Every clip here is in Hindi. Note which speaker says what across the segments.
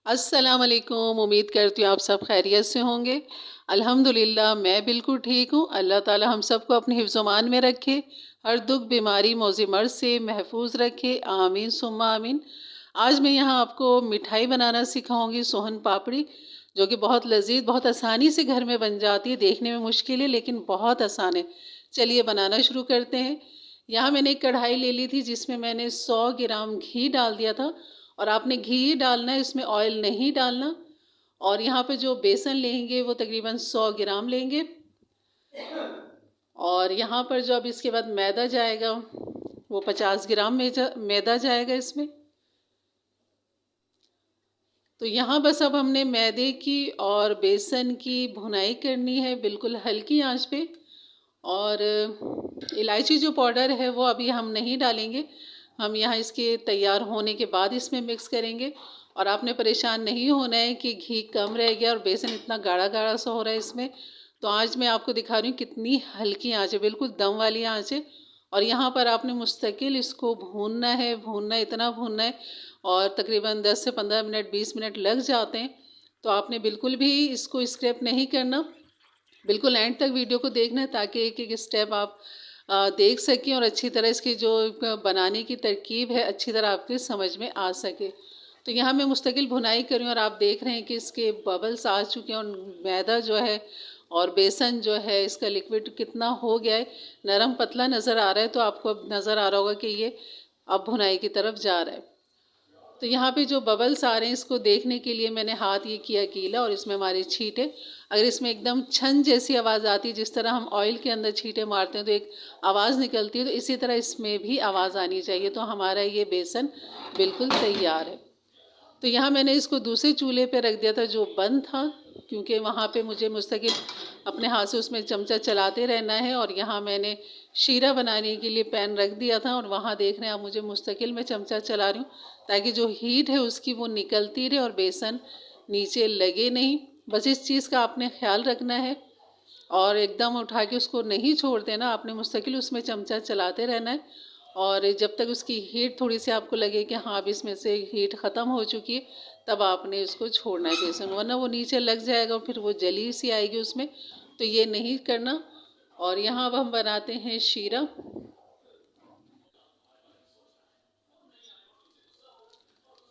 Speaker 1: अस्सलाम वालेकुम। उम्मीद करती हूँ आप सब खैरियत से होंगे। अल्हम्दुलिल्लाह मैं बिल्कुल ठीक हूँ। अल्लाह ताला हम सबको अपने हिफ्ज़-ओ-मान में रखे, हर दुख, बीमारी, मौज़ मर्ज़ से महफूज़ रखे। आमीन सुम्मा आमीन। आज मैं यहाँ आपको मिठाई बनाना सिखाऊँगी, सोहन पापड़ी, जो कि बहुत लज़ीज़, बहुत आसानी से घर में बन जाती है। देखने में मुश्किल है लेकिन बहुत आसान है। चलिए बनाना शुरू करते हैं। यहाँ मैंने एक कढ़ाई ले ली थी जिसमें मैंने 100 ग्राम घी डाल दिया था, और आपने घी ही डालना है, इसमें ऑयल नहीं डालना। और यहाँ पे जो बेसन लेंगे वो तकरीबन 100 ग्राम लेंगे। और यहाँ पर जो अब इसके बाद मैदा जाएगा वो 50 ग्राम मैदा जाएगा इसमें। तो यहाँ बस अब हमने मैदे की और बेसन की भुनाई करनी है, बिल्कुल हल्की आंच पे। और इलायची जो पाउडर है वो अभी हम नहीं डालेंगे, हम यहाँ इसके तैयार होने के बाद इसमें मिक्स करेंगे। और आपने परेशान नहीं होना है कि घी कम रह गया और बेसन इतना गाढ़ा गाढ़ा सा हो रहा है इसमें। तो आज मैं आपको दिखा रही हूँ कितनी हल्की आंच है, बिल्कुल दम वाली आंच है। और यहाँ पर आपने मुस्तकिल इसको भूनना है, इतना भूनना है। और तकरीबन 10 से 15 मिनट, 20 मिनट लग जाते हैं। तो आपने बिल्कुल भी इसको स्क्रैप नहीं करना, बिल्कुल एंड तक वीडियो को देखना है ताकि एक एक स्टेप आप देख सकें और अच्छी तरह इसकी जो बनाने की तरकीब है अच्छी तरह आपके समझ में आ सके। तो यहाँ मैं मुस्तकिल भुनाई कर रही हूँ और आप देख रहे हैं कि इसके बबल्स आ चुके हैं, और मैदा जो है और बेसन जो है इसका लिक्विड कितना हो गया है, नरम पतला नज़र आ रहा है। तो आपको अब नज़र आ रहा होगा कि ये अब भुनाई की तरफ जा रहा है। तो यहाँ पे जो बबल्स आ रहे हैं इसको देखने के लिए मैंने हाथ ये किया गीला, और इसमें हमारे छींटे, अगर इसमें एकदम छन जैसी आवाज़ आती है, जिस तरह हम ऑयल के अंदर छींटे मारते हैं तो एक आवाज़ निकलती है, तो इसी तरह इसमें भी आवाज़ आनी चाहिए। तो हमारा ये बेसन बिल्कुल तैयार है। तो यहाँ मैंने इसको दूसरे चूल्हे पे रख दिया था जो बंद था, क्योंकि वहाँ पे मुझे मुस्तकिल अपने हाथ से उसमें चमचा चलाते रहना है। और यहाँ मैंने शीरा बनाने के लिए पैन रख दिया था, और वहाँ देख रहे हैं आप मुझे मुस्तकिल मैं चमचा चला रही हूँ ताकि जो हीट है उसकी वो निकलती रहे और बेसन नीचे लगे नहीं। बस इस चीज़ का आपने ख्याल रखना है, और एकदम उठा के उसको नहीं छोड़ देना, आपने मुस्तकिल उसमें चमचा चलाते रहना है। और जब तक उसकी हीट थोड़ी सी आपको लगे कि हाँ अब इसमें से हीट ख़त्म हो चुकी है, तब आपने इसको छोड़ना है बेसन, वरना वो नीचे लग जाएगा और फिर वो जली सी आएगी उसमें। तो ये नहीं करना। और यहाँ अब हम बनाते हैं शीरा।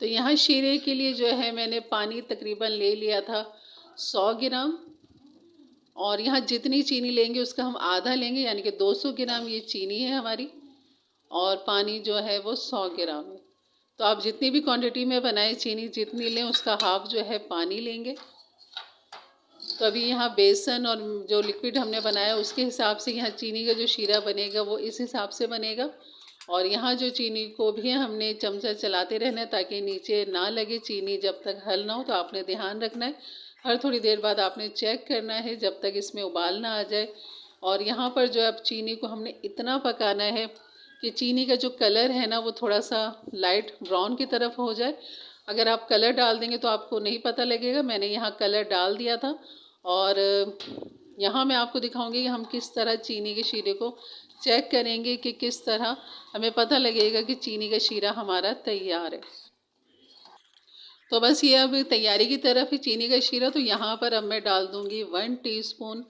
Speaker 1: तो यहाँ शीरे के लिए जो है मैंने पानी तकरीबन ले लिया था 100 ग्राम। और यहाँ जितनी चीनी लेंगे उसका हम आधा लेंगे, यानी कि 200 ग्राम ये चीनी है हमारी, और पानी जो है वो 100 ग्राम है। तो आप जितनी भी क्वांटिटी में बनाए चीनी जितनी लें उसका हाफ जो है पानी लेंगे। तो अभी यहाँ बेसन और जो लिक्विड हमने बनाया उसके हिसाब से यहाँ चीनी का जो शीरा बनेगा वो इस हिसाब से बनेगा। और यहाँ जो चीनी को भी हमने चमचा चलाते रहना है ताकि नीचे ना लगे चीनी, जब तक हल ना हो। तो आपने ध्यान रखना है, हर थोड़ी देर बाद आपने चेक करना है जब तक इसमें उबाल ना आ जाए। और यहाँ पर जो अब चीनी को हमने इतना पकाना है कि चीनी का जो कलर है ना वो थोड़ा सा लाइट ब्राउन की तरफ हो जाए। अगर आप कलर डाल देंगे तो आपको नहीं पता लगेगा, मैंने यहाँ कलर डाल दिया था। और यहाँ मैं आपको दिखाऊंगी कि हम किस तरह चीनी के शीरे को चेक करेंगे कि किस तरह हमें पता लगेगा कि चीनी का शीरा हमारा तैयार है। तो बस ये अब तैयारी की तरफ है चीनी का शीरा। तो यहाँ पर अब मैं डाल दूँगी 1 टीस्पून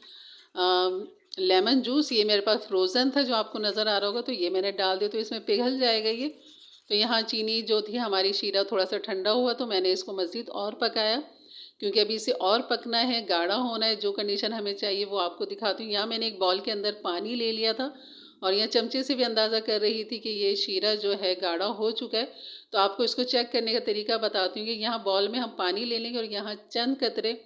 Speaker 1: लेमन जूस। ये मेरे पास फ्रोज़न था जो आपको नज़र आ रहा होगा, तो ये मैंने डाल दिया, तो इसमें पिघल जाएगा ये। तो यहाँ चीनी जो थी हमारी शीरा थोड़ा सा ठंडा हुआ, तो मैंने इसको मज़ीद और पकाया, क्योंकि अभी इसे और पकना है, गाढ़ा होना है। जो कंडीशन हमें चाहिए वो आपको दिखाती हूँ। यहाँ मैंने एक बॉल के अंदर पानी ले लिया था, और यहाँ चमचे से भी अंदाज़ा कर रही थी कि ये शीरा जो है गाढ़ा हो चुका है। तो आपको इसको चेक करने का तरीका बताती हूँ कि यहाँ बॉल में हम पानी ले लेंगे और यहाँ चंद कतरे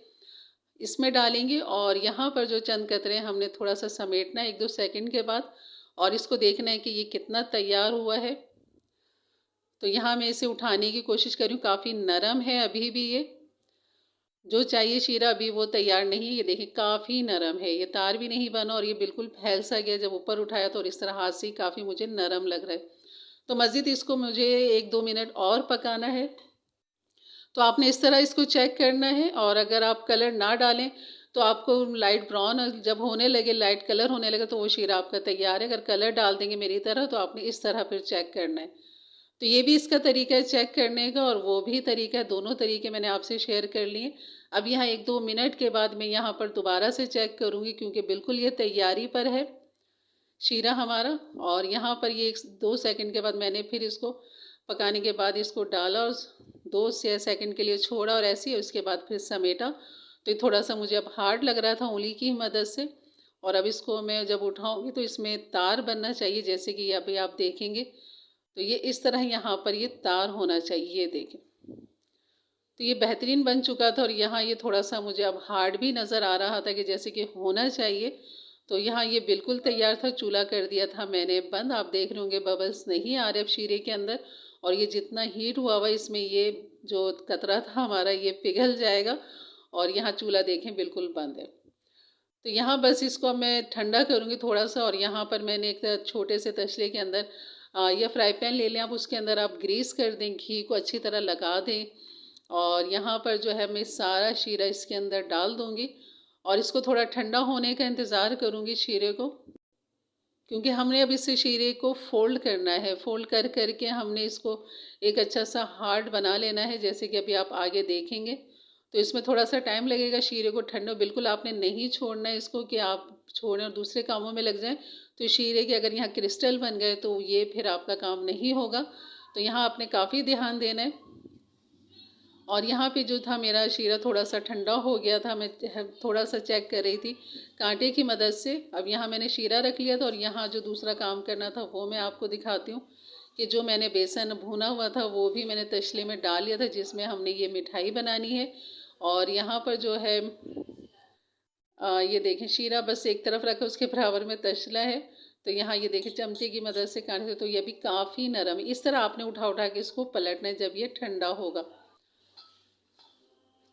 Speaker 1: इसमें डालेंगे, और यहाँ पर जो चंद कतरे हमने थोड़ा सा समेटना है 1-2 सेकंड के बाद, और इसको देखना है कि ये कितना तैयार हुआ है। तो यहाँ मैं इसे उठाने की कोशिश कर रही हूँ, काफ़ी नरम है अभी भी ये, जो चाहिए शीरा अभी वो तैयार नहीं है। ये देखिए काफ़ी नरम है, ये तार भी नहीं बना और ये बिल्कुल फैल सा गया जब ऊपर उठाया तो, और इस तरह हाथ से काफ़ी मुझे नरम लग रहा है। तो मज़ीद इसको मुझे 1-2 मिनट और पकाना है। तो आपने इस तरह इसको चेक करना है, और अगर आप कलर ना डालें तो आपको लाइट ब्राउन जब होने लगे, लाइट कलर होने लगे, तो वो शीरा आपका तैयार है। अगर कलर डाल देंगे मेरी तरह तो आपने इस तरह फिर चेक करना है। तो ये भी इसका तरीका है चेक करने का, और वो भी तरीका है, दोनों तरीके मैंने आपसे शेयर कर लिए। अब यहाँ 1-2 मिनट के बाद मैं यहाँ पर दोबारा से चेक करूँगी, क्योंकि बिल्कुल ये तैयारी पर है शीरा हमारा। और यहाँ पर ये 1-2 सेकंड के बाद मैंने फिर इसको पकाने के बाद इसको डाला और 2 से सेकंड के लिए छोड़ा, और ऐसे ही उसके बाद फिर समेटा। तो ये थोड़ा सा मुझे अब हार्ड लग रहा था उंगली की मदद से। और अब इसको मैं जब उठाऊंगी तो इसमें तार बनना चाहिए, जैसे कि अभी आप देखेंगे। तो ये इस तरह यहाँ पर ये तार होना चाहिए, ये देखें। तो ये बेहतरीन बन चुका था, और यहाँ ये थोड़ा सा मुझे अब हार्ड भी नज़र आ रहा था कि जैसे कि होना चाहिए। तो यहाँ ये बिल्कुल तैयार था, चूल्हा कर दिया था मैंने बंद। आप देख रहे होंगे बबल्स नहीं आ रहे अब शीरे के अंदर, और ये जितना हीट हुआ हुआ इसमें ये जो कतरा था हमारा ये पिघल जाएगा। और यहाँ चूल्हा देखें बिल्कुल बंद है। तो यहाँ बस इसको मैं ठंडा करूँगी थोड़ा सा। और यहाँ पर मैंने एक छोटे से तसले के अंदर या फ्राई पैन ले लें आप, उसके अंदर आप ग्रीस कर दें, घी को अच्छी तरह लगा दें। और यहाँ पर जो है मैं सारा शीरा इसके अंदर डाल दूँगी, और इसको थोड़ा ठंडा होने का इंतज़ार करूँगी शीरे को, क्योंकि हमने अब इस शीरे को फ़ोल्ड करना है। फ़ोल्ड कर करके हमने इसको एक अच्छा सा हार्ड बना लेना है, जैसे कि अभी आप आगे देखेंगे। तो इसमें थोड़ा सा टाइम लगेगा शीरे को ठंडा, बिल्कुल आपने नहीं छोड़ना है इसको कि आप छोड़ें और दूसरे कामों में लग जाएं। तो शीरे के अगर यहाँ क्रिस्टल बन गए तो ये फिर आपका काम नहीं होगा। तो यहाँ आपने काफ़ी ध्यान देना है। और यहाँ पे जो था मेरा शीरा थोड़ा सा ठंडा हो गया था, मैं थोड़ा सा चेक कर रही थी कांटे की मदद से। अब यहाँ मैंने शीरा रख लिया था, और यहाँ जो दूसरा काम करना था वो मैं आपको दिखाती हूँ कि जो मैंने बेसन भुना हुआ था वो भी मैंने तसले में डाल लिया था, जिसमें हमने ये मिठाई बनानी है। और यहाँ पर जो है ये देखें शीरा बस एक तरफ रखा, उसके बराबर में तसला है। तो यहाँ ये देखें चमचे की मदद से काटते, तो ये भी काफ़ी नरम है। इस तरह आपने उठा उठा के इसको पलटना है जब ये ठंडा होगा।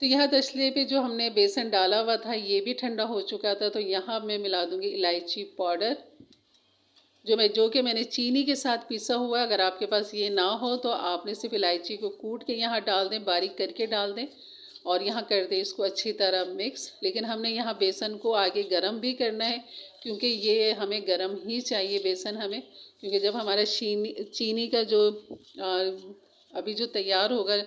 Speaker 1: तो यहाँ तसले पे जो हमने बेसन डाला हुआ था ये भी ठंडा हो चुका था। तो यहाँ मैं मिला दूँगी इलायची पाउडर, जो कि मैंने चीनी के साथ पीसा हुआ है। अगर आपके पास ये ना हो तो आपने सिर्फ इलायची को कूट के यहाँ डाल दें, बारीक करके डाल दें, और यहाँ कर दें इसको अच्छी तरह मिक्स। लेकिन हमने यहाँ बेसन को आगे गरम भी करना है, क्योंकि ये हमें गरम ही चाहिए बेसन हमें, क्योंकि जब हमारा चीनी का जो अभी जो तैयार होगा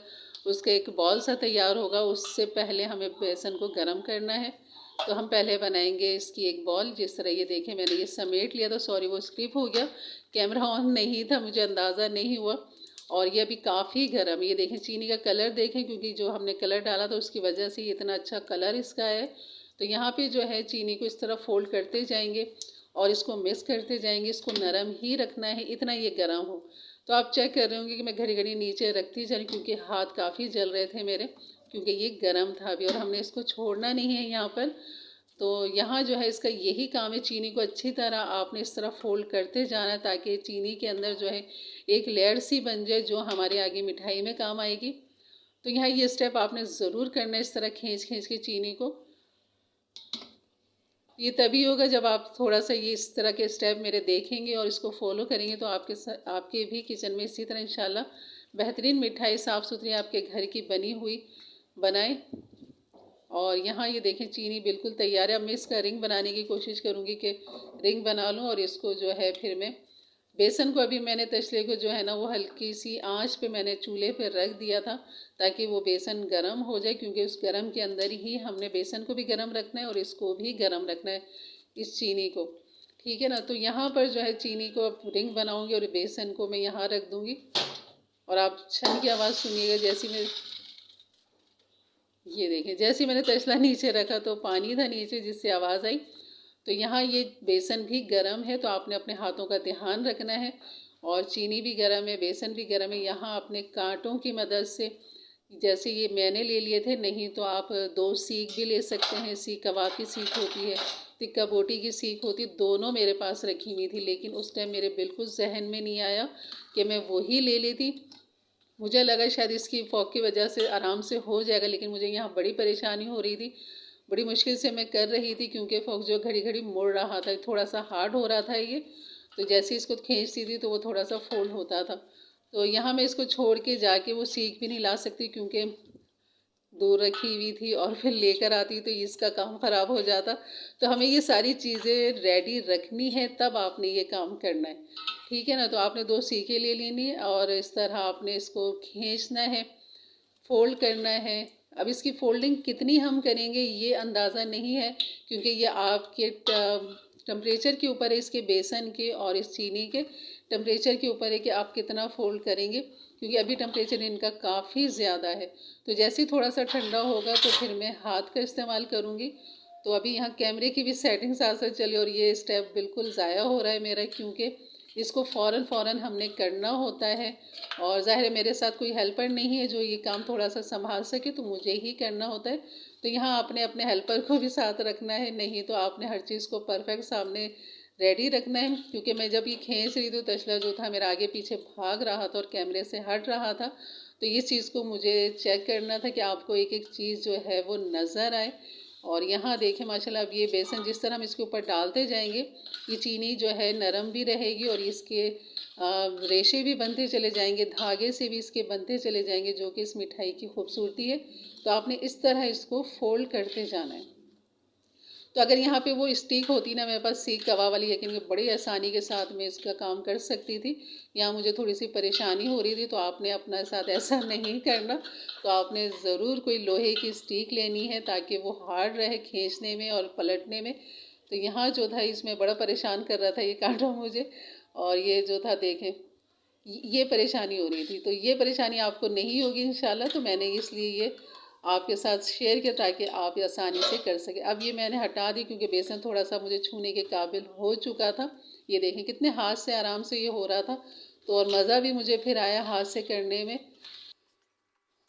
Speaker 1: उसका एक बॉल सा तैयार होगा, उससे पहले हमें बेसन को गरम करना है। तो हम पहले बनाएंगे इसकी एक बॉल। जिस तरह ये देखें मैंने ये समेट लिया था, सॉरी वो स्किप हो गया, कैमरा ऑन नहीं था, मुझे अंदाज़ा नहीं हुआ। और ये अभी काफ़ी गर्म, ये देखें चीनी का कलर देखें, क्योंकि जो हमने कलर डाला था उसकी वजह से इतना अच्छा कलर इसका है। तो यहाँ पे जो है चीनी को इस तरह फोल्ड करते जाएंगे और इसको मिक्स करते जाएंगे। इसको नरम ही रखना है, इतना ये गर्म हो। तो आप चेक कर रहे होंगे कि मैं घड़ी घड़ी नीचे रखती जा रही, क्योंकि हाथ काफ़ी जल रहे थे मेरे, क्योंकि ये गर्म था अभी, और हमने इसको छोड़ना नहीं है यहाँ पर। तो यहाँ जो है इसका यही काम है, चीनी को अच्छी तरह आपने इस तरह फोल्ड करते जाना है, ताकि चीनी के अंदर जो है एक लेयर सी बन जाए, जो हमारे आगे मिठाई में काम आएगी। तो यहाँ ये स्टेप आपने ज़रूर करना है, इस तरह खींच खींच के चीनी को। ये तभी होगा जब आप थोड़ा सा ये इस तरह के स्टेप मेरे देखेंगे और इसको फॉलो करेंगे, तो आपके भी किचन में इसी तरह इंशाल्लाह बेहतरीन मिठाई साफ़ सुथरी आपके घर की बनी हुई बनाएं। और यहाँ ये देखें चीनी बिल्कुल तैयार है। अब मैं इसका रिंग बनाने की कोशिश करूँगी कि रिंग बना लूँ, और इसको जो है फिर मैं बेसन को अभी मैंने तसले को जो है ना वो हल्की सी आंच पे मैंने चूल्हे पे रख दिया था, ताकि वो बेसन गरम हो जाए, क्योंकि उस गरम के अंदर ही हमने बेसन को भी गरम रखना है और इसको भी गरम रखना है, इस चीनी को। ठीक है ना। तो यहाँ पर जो है चीनी को अब रिंग बनाऊँगी और बेसन को मैं यहाँ रख दूँगी। और आप छन की आवाज़ सुनिएगा, जैसी मैं ये देखें जैसे मैंने तसला नीचे रखा तो पानी था नीचे जिससे आवाज़ आई। तो यहाँ ये बेसन भी गर्म है, तो आपने अपने हाथों का ध्यान रखना है। और चीनी भी गर्म है, बेसन भी गर्म है। यहाँ अपने कांटों की मदद से, जैसे ये मैंने ले लिए थे, नहीं तो आप 2 सीख भी ले सकते हैं। सीख कबाब की सीख होती है, टिक्का बोटी की सीख होती है, दोनों मेरे पास रखी हुई थी। लेकिन उस टाइम मेरे बिल्कुल जहन में नहीं आया कि मैं वही ले लेती। मुझे लगा शायद इसकी फॉग की वजह से आराम से हो जाएगा, लेकिन मुझे यहाँ बड़ी परेशानी हो रही थी। बड़ी मुश्किल से मैं कर रही थी, क्योंकि फॉग जो घड़ी घड़ी मुड़ रहा था, थोड़ा सा हार्ड हो रहा था ये। तो जैसे इसको खींचती थी तो वो थोड़ा सा फोल्ड होता था। तो यहाँ मैं इसको छोड़ के जाके वो सीख भी नहीं ला सकती, क्योंकि दूर रखी हुई थी और फिर लेकर आती तो इसका काम ख़राब हो जाता। तो हमें ये सारी चीज़ें रेडी रखनी है, तब आपने ये काम करना है, ठीक है ना। तो आपने 2 सीखे ले लेनी है और इस तरह आपने इसको खींचना है, फोल्ड करना है। अब इसकी फोल्डिंग कितनी हम करेंगे ये अंदाज़ा नहीं है, क्योंकि ये आपके टेम्परेचर के ऊपर है, इसके बेसन के और इस चीनी के टेम्परेचर के ऊपर है कि आप कितना फोल्ड करेंगे, क्योंकि अभी टेम्परेचर इनका काफ़ी ज़्यादा है। तो जैसे ही थोड़ा सा ठंडा होगा तो फिर मैं हाथ का इस्तेमाल करूँगी। तो अभी यहाँ कैमरे की भी सेटिंग साथ साथ चली और ये स्टेप बिल्कुल ज़ाया हो रहा है मेरा, क्योंकि इसको फ़ौरन हमने करना होता है। और ज़ाहिर है मेरे साथ कोई हेल्पर नहीं है जो ये काम थोड़ा सा संभाल सके, तो मुझे ही करना होता है। तो यहाँ आपने अपने हेल्पर को भी साथ रखना है, नहीं तो आपने हर चीज़ को परफेक्ट सामने रेडी रखना है। क्योंकि मैं जब ये खींच रही थी तो तशला जो था मेरा आगे पीछे भाग रहा था और कैमरे से हट रहा था। तो इस चीज़ को मुझे चेक करना था कि आपको एक एक चीज़ जो है वो नज़र आए। और यहाँ देखें माशाल्लाह, अब ये बेसन जिस तरह हम इसके ऊपर डालते जाएंगे, ये चीनी जो है नरम भी रहेगी और इसके रेशे भी बनते चले जाएंगे, धागे से भी इसके बनते चले जाएंगे, जो कि इस मिठाई की खूबसूरती है। तो आपने इस तरह इसको फोल्ड करते जाना है। तो अगर यहाँ पे वो स्टिक होती ना मेरे पास सीख कवा वाली, लेकिन ये बड़ी आसानी के साथ मैं इसका काम कर सकती थी। यहाँ मुझे थोड़ी सी परेशानी हो रही थी, तो आपने अपने साथ ऐसा नहीं करना। तो आपने ज़रूर कोई लोहे की स्टिक लेनी है ताकि वो हार्ड रहे खींचने में और पलटने में। तो यहाँ जो था इसमें बड़ा परेशान कर रहा था ये कांटा मुझे, और ये जो था देखें ये परेशानी हो रही थी। तो ये परेशानी आपको नहीं होगी इंशाल्लाह। तो मैंने इसलिए ये आपके साथ शेयर किया ताकि आप आसानी से कर सकें। अब ये मैंने हटा दी क्योंकि बेसन थोड़ा सा मुझे छूने के काबिल हो चुका था। ये देखें कितने हाथ से आराम से ये हो रहा था। तो और मज़ा भी मुझे फिर आया हाथ से करने में।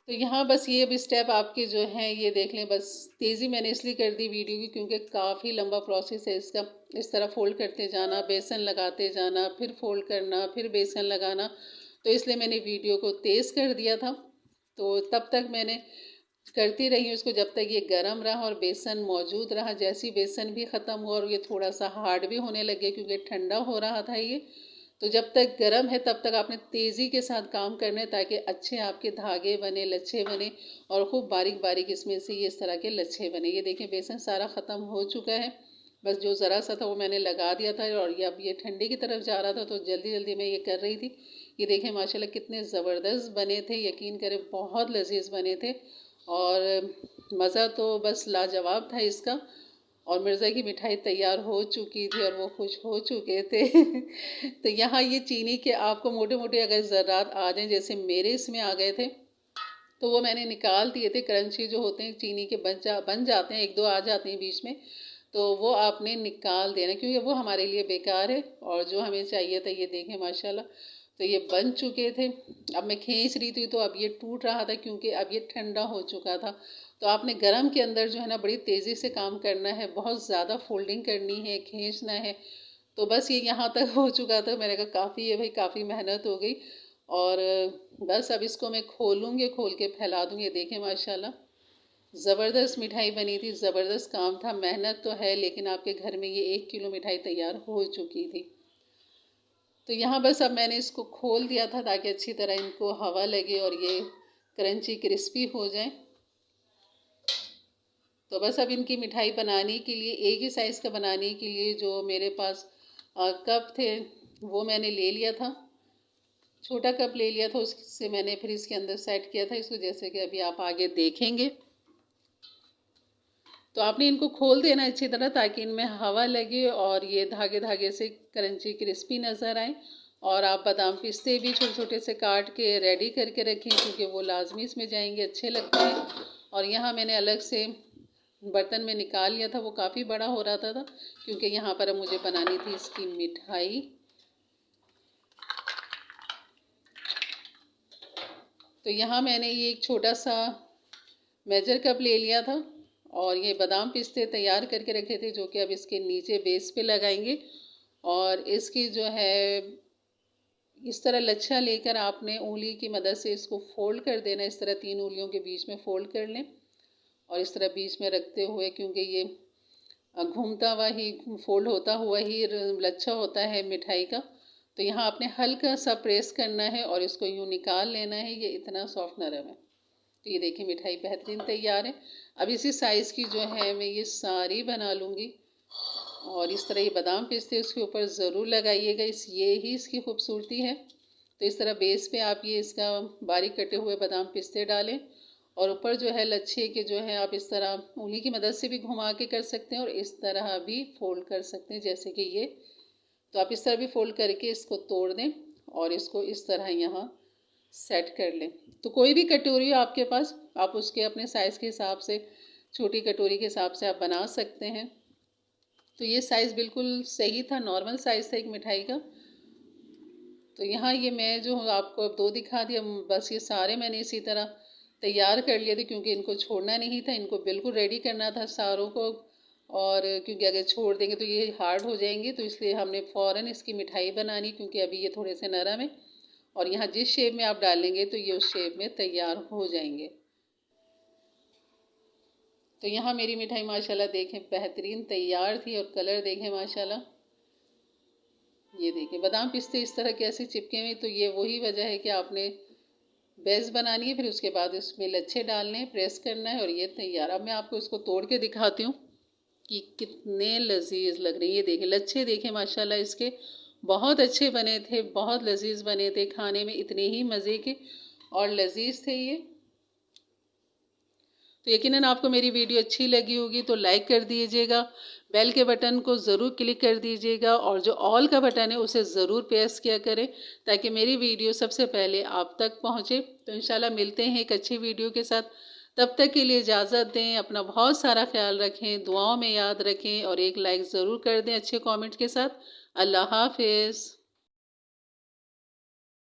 Speaker 1: तो यहाँ बस ये भी स्टेप आपके जो हैं ये देख लें। बस तेज़ी मैंने इसलिए कर दी वीडियो की क्योंकि काफ़ी लंबा प्रोसेस है इसका। इस तरह फोल्ड करते जाना, बेसन लगाते जाना, फिर फोल्ड करना, फिर बेसन लगाना। तो इसलिए मैंने वीडियो को तेज़ कर दिया था। तो तब तक मैंने करती रही हूँ इसको जब तक ये गर्म रहा और बेसन मौजूद रहा। जैसी बेसन भी ख़त्म हुआ और ये थोड़ा सा हार्ड भी होने लगे क्योंकि ठंडा हो रहा था ये। तो जब तक गर्म है तब तक आपने तेज़ी के साथ काम करना है ताकि अच्छे आपके धागे बने, लच्छे बने और खूब बारीक बारीक इसमें से ये इस तरह के लच्छे बने। ये देखें बेसन सारा ख़त्म हो चुका है, बस जो ज़रा सा था वो मैंने लगा दिया था। और ये अब ये ठंडे की तरफ जा रहा था तो जल्दी जल्दी मैं ये कर रही थी। ये देखें माशाल्लाह कितने ज़बरदस्त बने थे, यकीन करें बहुत लजीज बने थे और मज़ा तो बस लाजवाब था इसका। और मिर्ज़ा की मिठाई तैयार हो चुकी थी और वो खुश हो चुके थे। तो यहाँ ये चीनी के आपको मोटे मोटे अगर ज़र्रात आ जाएँ जैसे मेरे इसमें आ गए थे, तो वो मैंने निकाल दिए थे। क्रंची जो होते हैं चीनी के बन जाते हैं, एक दो आ जाते हैं बीच में, तो वो आपने निकाल देना क्योंकि वो हमारे लिए बेकार है। और जो हमें चाहिए था ये देखें माशाल्लाह, तो ये बन चुके थे। अब मैं खींच रही थी तो अब ये टूट रहा था क्योंकि अब ये ठंडा हो चुका था। तो आपने गरम के अंदर जो है ना बड़ी तेज़ी से काम करना है, बहुत ज़्यादा फोल्डिंग करनी है, खींचना है। तो बस ये यहाँ तक हो चुका था। मैंने कहा काफ़ी है भाई, काफ़ी मेहनत हो गई। और बस अब इसको मैं खोलूँगी, खोल के फैला दूँगी। देखें माशाल्लाह ज़बरदस्त मिठाई बनी थी, ज़बरदस्त काम था। मेहनत तो है लेकिन आपके घर में ये 1 किलो मिठाई तैयार हो चुकी थी। तो यहाँ बस अब मैंने इसको खोल दिया था ताकि अच्छी तरह इनको हवा लगे और ये क्रंची क्रिस्पी हो जाए। तो बस अब इनकी मिठाई बनाने के लिए एक ही साइज़ का बनाने के लिए जो मेरे पास कप थे वो मैंने ले लिया था, छोटा कप ले लिया था। उससे मैंने फिर इसके अंदर सेट किया था इसको, जैसे कि अभी आप आगे देखेंगे। तो आपने इनको खोल देना अच्छी तरह ताकि इनमें हवा लगे और ये धागे धागे से क्रंची क्रिस्पी नज़र आए। और आप बादाम पिस्ते भी छोटे छोटे से काट के रेडी करके रखें क्योंकि वो लाजमी इसमें जाएंगे, अच्छे लगते हैं। और यहाँ मैंने अलग से बर्तन में निकाल लिया था, वो काफ़ी बड़ा हो रहा था क्योंकि यहाँ पर अब मुझे बनानी थी इसकी मिठाई। तो यहाँ मैंने ये एक छोटा सा मेजर कप ले लिया था और ये बादाम पिस्ते तैयार करके रखे थे जो कि अब इसके नीचे बेस पे लगाएंगे। और इसकी जो है इस तरह लच्छा लेकर आपने उंगली की मदद से इसको फोल्ड कर देना। इस तरह 3 उंगलियों के बीच में फोल्ड कर लें और इस तरह बीच में रखते हुए, क्योंकि ये घूमता हुआ ही फोल्ड होता हुआ ही लच्छा होता है मिठाई का। तो यहाँ आपने हल्का सा प्रेस करना है और इसको यूँ निकाल लेना है। ये इतना सॉफ्ट नरम है। तो ये देखिए मिठाई बेहतरीन तैयार है। अब इसी साइज़ की जो है मैं ये सारी बना लूँगी। और इस तरह ये बादाम पिस्ते उसके ऊपर ज़रूर लगाइएगा, ये ही इसकी खूबसूरती है। तो इस तरह बेस पे आप ये इसका बारीक कटे हुए बादाम पिस्ते डालें और ऊपर जो है लच्छे के जो है आप इस तरह उंगली की मदद से भी घुमा के कर सकते हैं और इस तरह भी फोल्ड कर सकते हैं, जैसे कि ये। तो आप इस तरह भी फोल्ड करके इसको तोड़ दें और इसको इस तरह यहाँ सेट कर लें। तो कोई भी कटोरी हो आपके पास, आप उसके अपने साइज़ के हिसाब से, छोटी कटोरी के हिसाब से आप बना सकते हैं। तो ये साइज़ बिल्कुल सही था, नॉर्मल साइज़ था एक मिठाई का। तो यहाँ ये मैं जो आपको अब 2 दिखा दिया, बस ये सारे मैंने इसी तरह तैयार कर लिए थे, क्योंकि इनको छोड़ना नहीं था, इनको बिल्कुल रेडी करना था सारों को। और क्योंकि अगर छोड़ देंगे तो ये हार्ड हो जाएंगे, तो इसलिए हमने फ़ौरन इसकी मिठाई बनानी, क्योंकि अभी ये थोड़े से नरम है। और यहाँ जिस शेप में आप डालेंगे तो ये उस शेप में तैयार हो जाएंगे। तो यहाँ मेरी मिठाई माशाल्लाह देखें बेहतरीन तैयार थी और कलर देखें माशाल्लाह। ये देखें बादाम पिस्ते इस तरह कैसे चिपके हुए, तो ये वही वजह है कि आपने बेस बनानी है, फिर उसके बाद इसमें लच्छे डालने हैं, प्रेस करना है और ये तैयार। अब मैं आपको इसको तोड़ के दिखाती हूँ कि कितने लजीज लग रहे हैं। ये देखें लच्छे देखें माशाल्लाह इसके बहुत अच्छे बने थे, बहुत लजीज बने थे, खाने में इतने ही मज़े के और लजीज थे ये। तो यकीनन आपको मेरी वीडियो अच्छी लगी होगी तो लाइक कर दीजिएगा, बेल के बटन को ज़रूर क्लिक कर दीजिएगा और जो ऑल का बटन है उसे ज़रूर प्रेस किया करें, ताकि मेरी वीडियो सबसे पहले आप तक पहुंचे। तो इंशाल्लाह मिलते हैं एक अच्छी वीडियो के साथ। तब तक के लिए इजाज़त दें, अपना बहुत सारा ख्याल रखें, दुआओं में याद रखें और एक लाइक ज़रूर कर दें अच्छे कॉमेंट के साथ। अल्लाह हाफिज़।